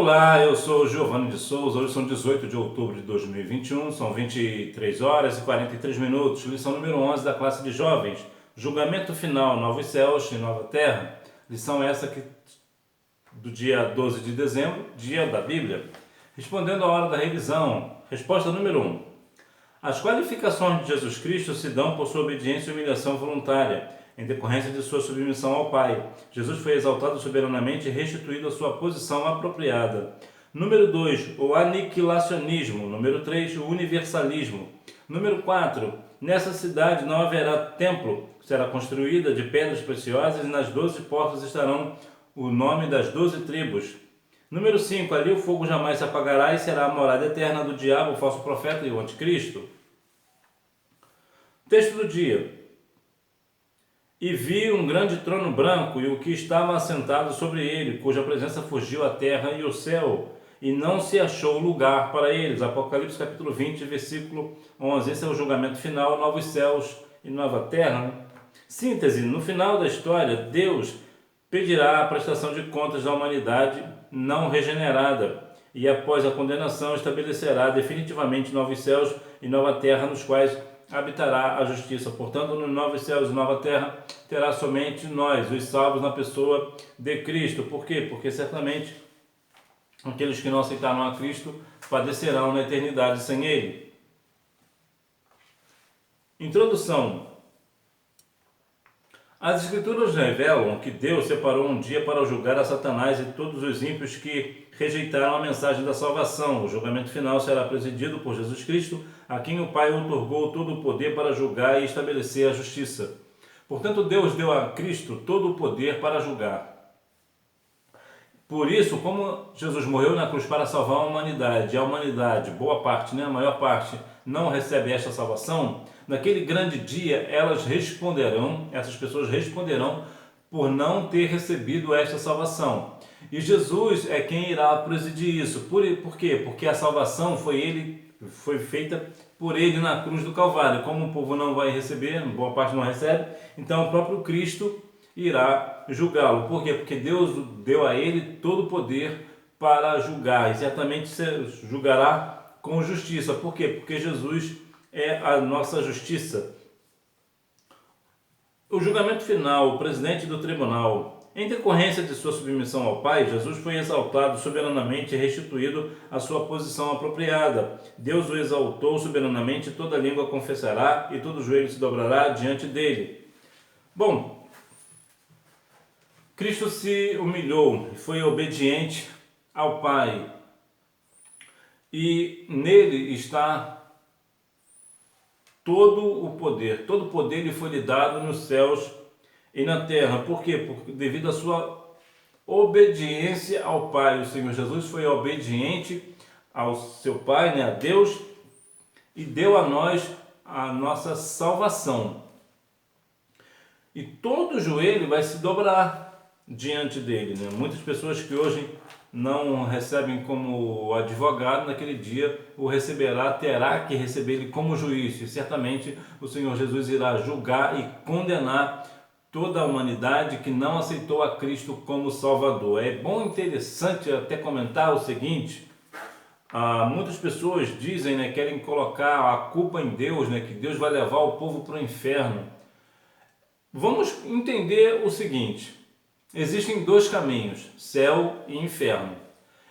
Olá, eu sou Giovanni de Souza. Hoje são 18 de outubro de 2021, são 23 horas e 43 minutos. Lição número 11 da classe de jovens. Julgamento final, novos céus e nova terra. Lição essa que, do dia 12 de dezembro, dia da Bíblia. Respondendo à hora da revisão. Resposta número 1. As qualificações de Jesus Cristo se dão por sua obediência e humilhação voluntária, em decorrência de sua submissão ao Pai. Jesus foi exaltado soberanamente e restituído à sua posição apropriada. Número 2, o aniquilacionismo. Número 3, o universalismo. Número 4, nessa cidade não haverá templo, será construída de pedras preciosas e nas 12 portas estarão o nome das 12 tribos. Número 5, ali o fogo jamais se apagará e será a morada eterna do diabo, o falso profeta e o anticristo. Texto do dia. E vi um grande trono branco e o que estava assentado sobre ele, cuja presença fugiu a terra e o céu, e não se achou lugar para eles. Apocalipse capítulo 20, versículo 11. Esse é o julgamento final, novos céus e nova terra. Síntese, no final da história, Deus pedirá a prestação de contas da humanidade não regenerada e após a condenação estabelecerá definitivamente novos céus e nova terra nos quais habitará a justiça. Portanto, nos novos céus e nova terra terá somente nós, os salvos na pessoa de Cristo. Por quê? Porque certamente aqueles que não aceitaram a Cristo padecerão na eternidade sem Ele. Introdução. As Escrituras revelam que Deus separou um dia para julgar a Satanás e todos os ímpios que rejeitaram a mensagem da salvação. O julgamento final será presidido por Jesus Cristo, a quem o Pai outorgou todo o poder para julgar e estabelecer a justiça. Portanto, Deus deu a Cristo todo o poder para julgar. Por isso, como Jesus morreu na cruz para salvar a humanidade, e a humanidade, boa parte, a maior parte, não recebe esta salvação, naquele grande dia essas pessoas responderão por não ter recebido esta salvação. E Jesus é quem irá presidir isso. Por quê? Porque a salvação foi feita por ele na cruz do Calvário. Como o povo não vai receber, boa parte não recebe, então o próprio Cristo irá julgá-lo. Por quê? Porque Deus deu a ele todo o poder para julgar e certamente julgará com justiça. Por quê? Porque Jesus é a nossa justiça. O julgamento final, o presidente do tribunal. Em decorrência de sua submissão ao Pai, Jesus foi exaltado soberanamente e restituído à sua posição apropriada. Deus o exaltou soberanamente, toda língua confessará e todo joelho se dobrará diante dele. Bom, Cristo se humilhou e foi obediente ao Pai. E nele está todo o poder lhe foi lhe dado nos céus e na terra. Por quê? Porque devido à sua obediência ao Pai, o Senhor Jesus foi obediente ao seu Pai, a Deus, e deu a nós a nossa salvação. E todo joelho vai se dobrar diante dele. Muitas pessoas que hoje não recebem como advogado, naquele dia o receberá, terá que receber ele como juiz. E certamente o Senhor Jesus irá julgar e condenar toda a humanidade que não aceitou a Cristo como Salvador. É bom, interessante até comentar o seguinte: muitas pessoas dizem, querem colocar a culpa em Deus, que Deus vai levar o povo para o inferno. Vamos entender o seguinte: existem dois caminhos, céu e inferno.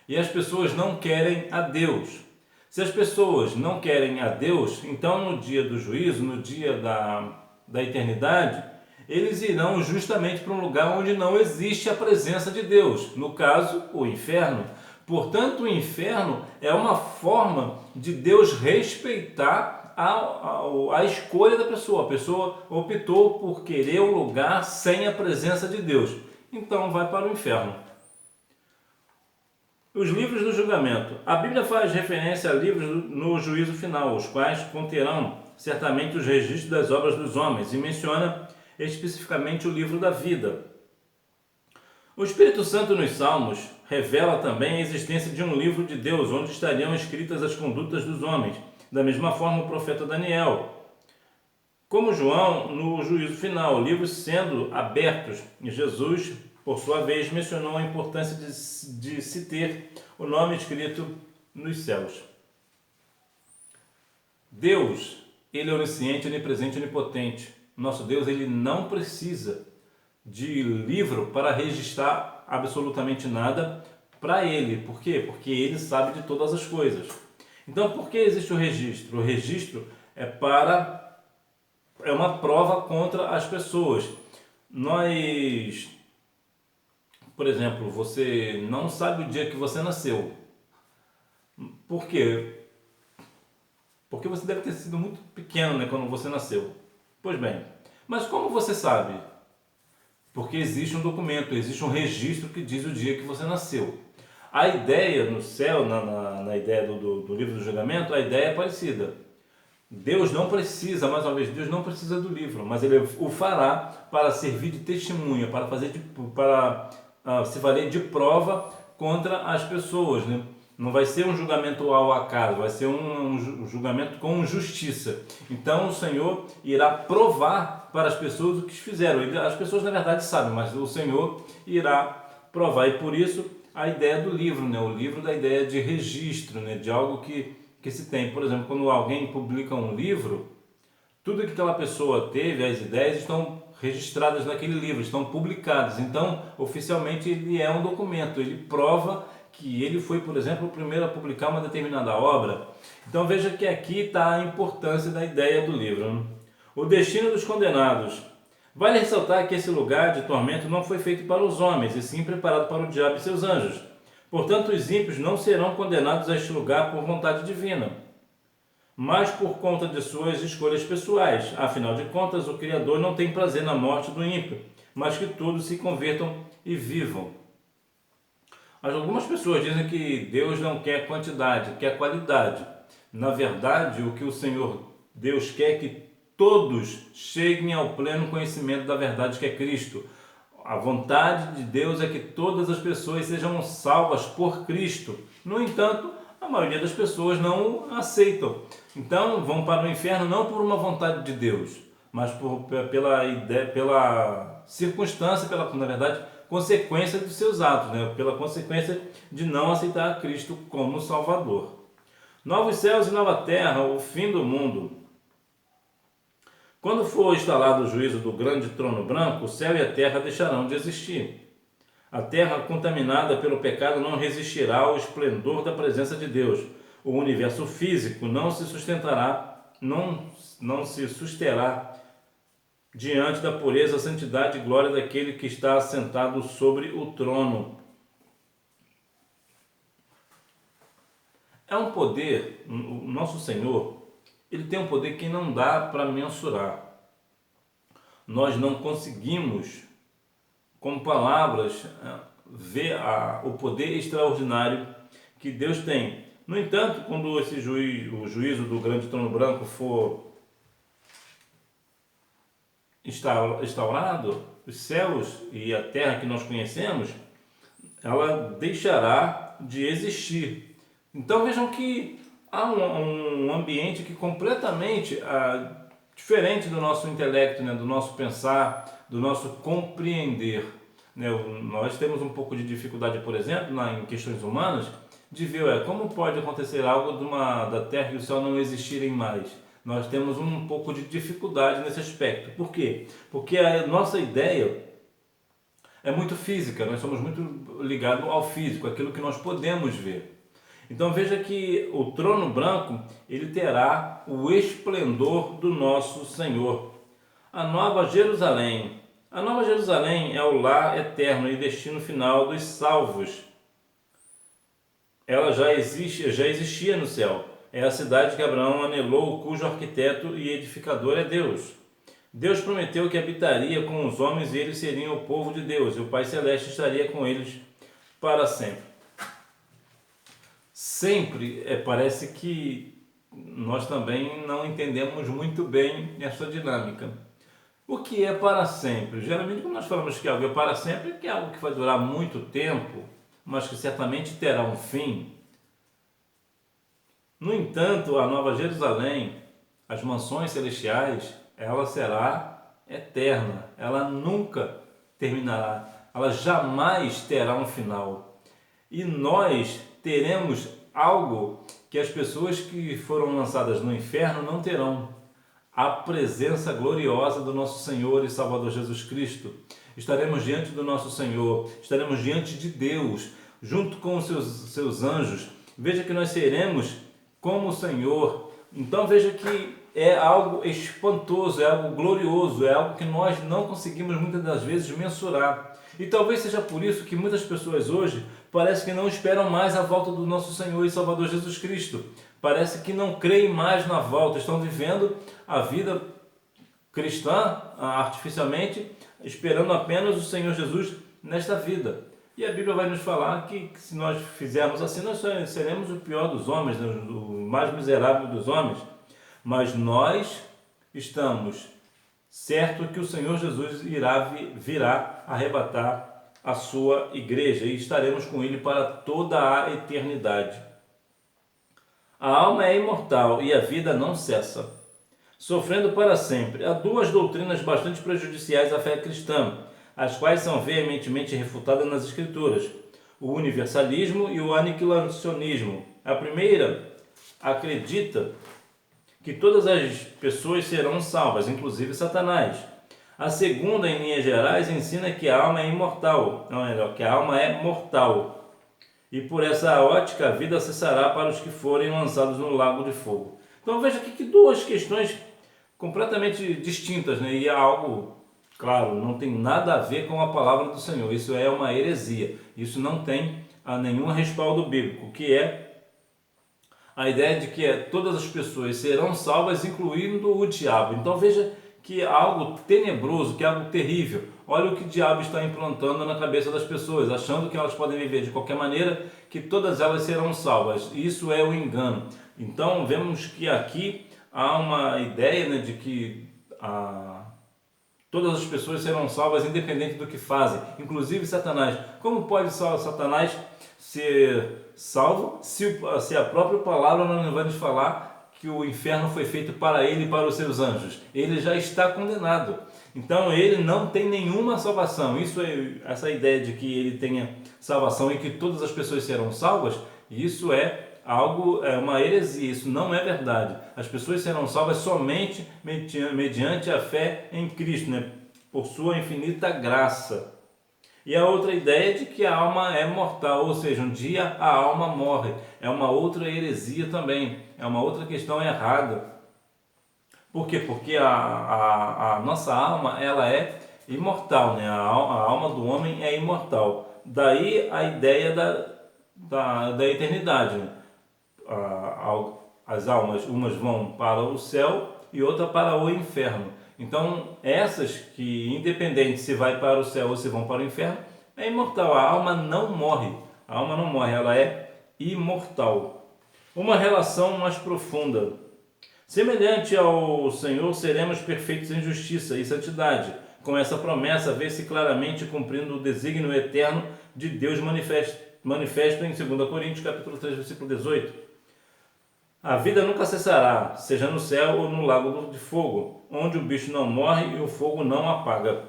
E as pessoas não querem a Deus. Se as pessoas não querem a Deus, então no dia do juízo, no dia da eternidade, eles irão justamente para um lugar onde não existe a presença de Deus. No caso, o inferno. Portanto, o inferno é uma forma de Deus respeitar a escolha da pessoa. A pessoa optou por querer um lugar sem a presença de Deus. Então vai para o inferno. Os livros do julgamento. A Bíblia faz referência a livros no juízo final, os quais conterão certamente os registros das obras dos homens, e menciona especificamente o livro da vida. O Espírito Santo nos Salmos revela também a existência de um livro de Deus, onde estariam escritas as condutas dos homens. Da mesma forma, o profeta Daniel. Como João, no juízo final, livros sendo abertos, Jesus, por sua vez, mencionou a importância de se ter o nome escrito nos céus. Deus, Ele é onisciente, onipresente, onipotente. Nosso Deus, Ele não precisa de livro para registrar absolutamente nada para Ele. Por quê? Porque Ele sabe de todas as coisas. Então, por que existe o registro? O registro é uma prova contra as pessoas. Nós, por exemplo, você não sabe o dia que você nasceu. Por quê? Porque você deve ter sido muito pequeno, né, quando você nasceu. Pois bem, mas como você sabe? Porque existe um documento, existe um registro que diz o dia que você nasceu. A ideia no céu, na ideia do livro do julgamento, a ideia é parecida. Deus não precisa, mais uma vez, Deus não precisa do livro, mas Ele o fará para servir de testemunha, para se valer de prova contra as pessoas, né? Não vai ser um julgamento ao acaso, vai ser um julgamento com justiça. Então o Senhor irá provar para as pessoas o que fizeram. As pessoas na verdade sabem, mas o Senhor irá provar. E por isso a ideia do livro, né? O livro da ideia de registro, né? De algo que se tem. Por exemplo, quando alguém publica um livro, tudo que aquela pessoa teve, as ideias estão registradas naquele livro, estão publicadas. Então, oficialmente, ele é um documento, ele prova que ele foi, por exemplo, o primeiro a publicar uma determinada obra. Então, veja que aqui está a importância da ideia do livro, né? O destino dos condenados. Vale ressaltar que esse lugar de tormento não foi feito para os homens, e sim preparado para o diabo e seus anjos. Portanto, os ímpios não serão condenados a este lugar por vontade divina, mas por conta de suas escolhas pessoais. Afinal de contas, o Criador não tem prazer na morte do ímpio, mas que todos se convertam e vivam. Algumas pessoas dizem que Deus não quer quantidade, quer qualidade. Na verdade, o que o Senhor Deus quer é que todos cheguem ao pleno conhecimento da verdade que é Cristo. A vontade de Deus é que todas as pessoas sejam salvas por Cristo. No entanto, a maioria das pessoas não aceitam. Então, vão para o inferno não por uma vontade de Deus, mas pela circunstância, na verdade, consequência dos seus atos, né? Pela consequência de não aceitar Cristo como Salvador. Novos céus e nova terra, o fim do mundo. Quando for instalado o juízo do grande trono branco, o céu e a terra deixarão de existir. A terra contaminada pelo pecado não resistirá ao esplendor da presença de Deus. O universo físico não se sustentará, não se susterá diante da pureza, santidade e glória daquele que está assentado sobre o trono. É um poder, o nosso Senhor, Ele tem um poder que não dá para mensurar. Nós não conseguimos, com palavras, ver o poder extraordinário que Deus tem. No entanto, quando o juízo do grande trono branco for instaurado, os céus e a terra que nós conhecemos, ela deixará de existir. Então vejam que há um ambiente que completamente diferente do nosso intelecto, né, do nosso pensar, do nosso compreender. Né? Nós temos um pouco de dificuldade, por exemplo, em questões humanas, de ver como pode acontecer algo da terra e o céu não existirem mais. Nós temos um pouco de dificuldade nesse aspecto. Por quê? Porque a nossa ideia é muito física, nós somos muito ligados ao físico, aquilo que nós podemos ver. Então veja que o trono branco, ele terá o esplendor do nosso Senhor. A Nova Jerusalém. A Nova Jerusalém é o lar eterno e destino final dos salvos. Ela já existia no céu. É a cidade que Abraão anelou, cujo arquiteto e edificador é Deus. Deus prometeu que habitaria com os homens e eles seriam o povo de Deus, e o Pai Celeste estaria com eles para sempre. Sempre parece que nós também não entendemos muito bem essa dinâmica. O que é para sempre? Geralmente, quando nós falamos que algo é para sempre, é que é algo que vai durar muito tempo, mas que certamente terá um fim. No entanto, a Nova Jerusalém, as mansões celestiais, ela será eterna, ela nunca terminará, ela jamais terá um final. e nós teremos algo que as pessoas que foram lançadas no inferno não terão: a presença gloriosa do nosso Senhor e Salvador Jesus Cristo. Estaremos diante do nosso Senhor, estaremos diante de Deus, junto com os seus anjos. Veja que nós seremos como o Senhor. Então veja que é algo espantoso, é algo glorioso, é algo que nós não conseguimos muitas das vezes mensurar. E talvez seja por isso que muitas pessoas hoje parece que não esperam mais a volta do nosso Senhor e Salvador Jesus Cristo. Parece que não creem mais na volta, estão vivendo a vida cristã artificialmente, esperando apenas o Senhor Jesus nesta vida. E a Bíblia vai nos falar que se nós fizermos assim, nós seremos o pior dos homens, o mais miserável dos homens. Mas nós estamos certos que o Senhor Jesus virá arrebatar a sua igreja e estaremos com ele para toda a eternidade. A alma é imortal e a vida não cessa, sofrendo para sempre. Há duas doutrinas bastante prejudiciais à fé cristã, as quais são veementemente refutadas nas Escrituras: o universalismo e o aniquilacionismo. A primeira acredita que todas as pessoas serão salvas, inclusive Satanás. A segunda, em linhas gerais, ensina que a alma é imortal, não é melhor, que a alma é mortal. E por essa ótica a vida cessará para os que forem lançados no lago de fogo. Então veja aqui que duas questões completamente distintas, né? E é algo, claro, não tem nada a ver com a palavra do Senhor. Isso é uma heresia. Isso não tem nenhum respaldo bíblico, que é a ideia de que todas as pessoas serão salvas, incluindo o diabo. Então veja que é algo tenebroso, que é algo terrível. Olha o que o diabo está implantando na cabeça das pessoas, achando que elas podem viver de qualquer maneira, que todas elas serão salvas. Isso é o engano. Então vemos que aqui há uma ideia, né, de que todas as pessoas serão salvas independente do que fazem, inclusive Satanás. Como pode Satanás ser salvo se a própria palavra não vai nos falar que o inferno foi feito para ele e para os seus anjos? Ele já está condenado. Então ele não tem nenhuma salvação. Essa ideia de que ele tenha salvação e que todas as pessoas serão salvas, isso é uma heresia, isso não é verdade. As pessoas serão salvas somente mediante a fé em Cristo, né? Por sua infinita graça. E a outra ideia é de que a alma é mortal, ou seja, um dia a alma morre. É uma outra heresia também, é uma outra questão errada. Por quê? Porque a nossa alma, ela é imortal, né? A alma do homem é imortal. Daí a ideia da eternidade, né? As almas, umas vão para o céu e outra para o inferno. Então, essas que, independente se vai para o céu ou se vão para o inferno, é imortal. A alma não morre. A alma não morre, ela é imortal. Uma relação mais profunda. Semelhante ao Senhor, seremos perfeitos em justiça e santidade. Com essa promessa, vê-se claramente cumprindo o desígnio eterno de Deus manifesto em 2 Coríntios, capítulo 3, versículo 18. A vida nunca cessará, seja no céu ou no lago de fogo, onde o bicho não morre e o fogo não apaga.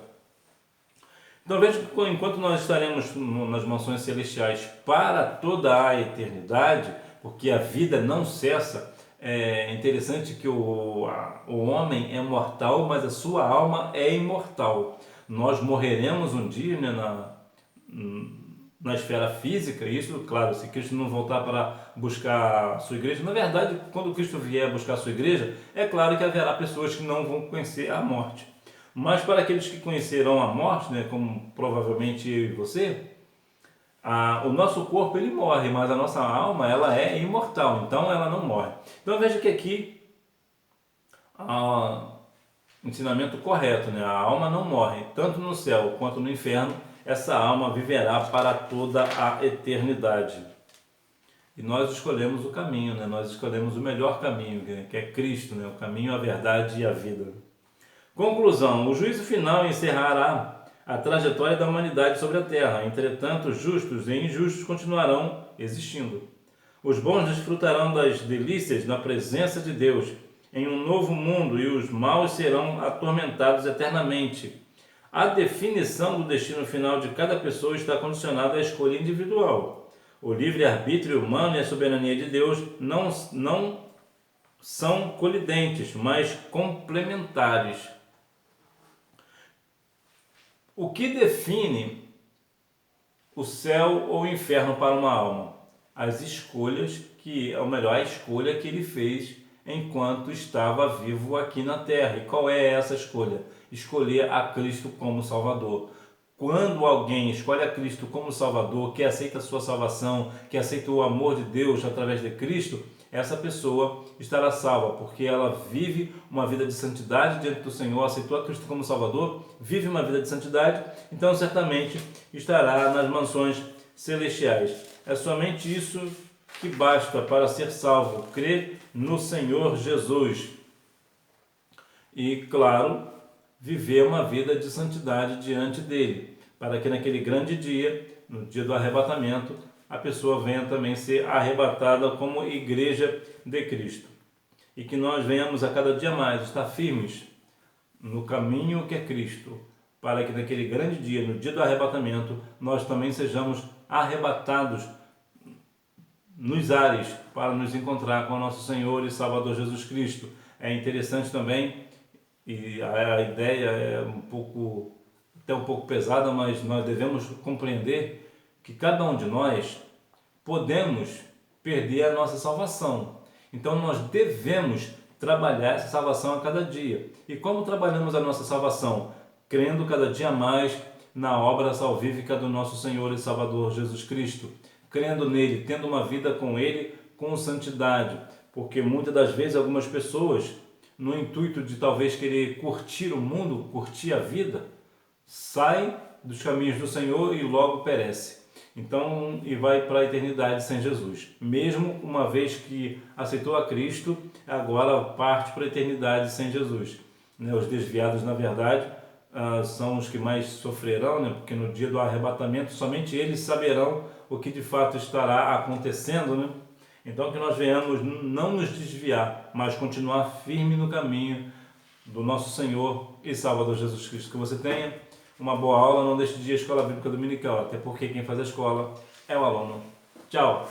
Então veja que enquanto nós estaremos nas mansões celestiais para toda a eternidade, porque a vida não cessa, é interessante que o homem é mortal, mas a sua alma é imortal. Nós morreremos um dia, né, na esfera física, isso, claro, se Cristo não voltar para buscar a sua igreja. Na verdade, quando Cristo vier buscar a sua igreja, é claro que haverá pessoas que não vão conhecer a morte. Mas para aqueles que conhecerão a morte, né, como provavelmente eu e você, o nosso corpo ele morre, mas a nossa alma ela é imortal, então ela não morre. Então veja que aqui ensinamento correto, né? A alma não morre, tanto no céu quanto no inferno. Essa alma viverá para toda a eternidade. E nós escolhemos o caminho, né? Nós escolhemos o melhor caminho, que é Cristo, né? O caminho, a verdade e a vida. Conclusão: o juízo final encerrará a trajetória da humanidade sobre a terra. Entretanto, justos e injustos continuarão existindo. Os bons desfrutarão das delícias da presença de Deus em um novo mundo e os maus serão atormentados eternamente. A definição do destino final de cada pessoa está condicionada à escolha individual. O livre-arbítrio humano e a soberania de Deus não são colidentes, mas complementares. O que define o céu ou o inferno para uma alma? As escolhas ou melhor, a escolha que ele fez enquanto estava vivo aqui na terra. E qual é essa escolha? Escolher a Cristo como Salvador. Quando alguém escolhe a Cristo como Salvador, que aceita a sua salvação, que aceita o amor de Deus através de Cristo, essa pessoa estará salva, porque ela vive uma vida de santidade diante do Senhor, aceitou a Cristo como Salvador, vive uma vida de santidade, então certamente estará nas mansões celestiais. É somente isso que basta para ser salvo, crer no Senhor Jesus. E, claro, viver uma vida de santidade diante dele, para que naquele grande dia, no dia do arrebatamento, a pessoa venha também ser arrebatada como igreja de Cristo. E que nós venhamos a cada dia mais estar firmes no caminho que é Cristo, para que naquele grande dia, no dia do arrebatamento, nós também sejamos arrebatados nos ares para nos encontrar com o nosso Senhor e Salvador Jesus Cristo. É interessante também, e a ideia é até um pouco pesada, mas nós devemos compreender que cada um de nós podemos perder a nossa salvação. Então nós devemos trabalhar essa salvação a cada dia. E como trabalhamos a nossa salvação? Crendo cada dia mais na obra salvífica do nosso Senhor e Salvador Jesus Cristo. Crendo nele, tendo uma vida com ele, com santidade. Porque muitas das vezes algumas pessoas, no intuito de talvez querer curtir o mundo, curtir a vida, saem dos caminhos do Senhor e logo perece. Então, e vai para a eternidade sem Jesus. Mesmo uma vez que aceitou a Cristo, agora parte para a eternidade sem Jesus. Os desviados, na verdade, são os que mais sofrerão, porque no dia do arrebatamento somente eles saberão o que de fato estará acontecendo. Então que nós venhamos não nos desviar, mas continuar firme no caminho do nosso Senhor e Salvador Jesus Cristo. Que você tenha uma boa aula, não deixe de ir à Escola Bíblica Dominical, até porque quem faz a escola é o aluno. Tchau!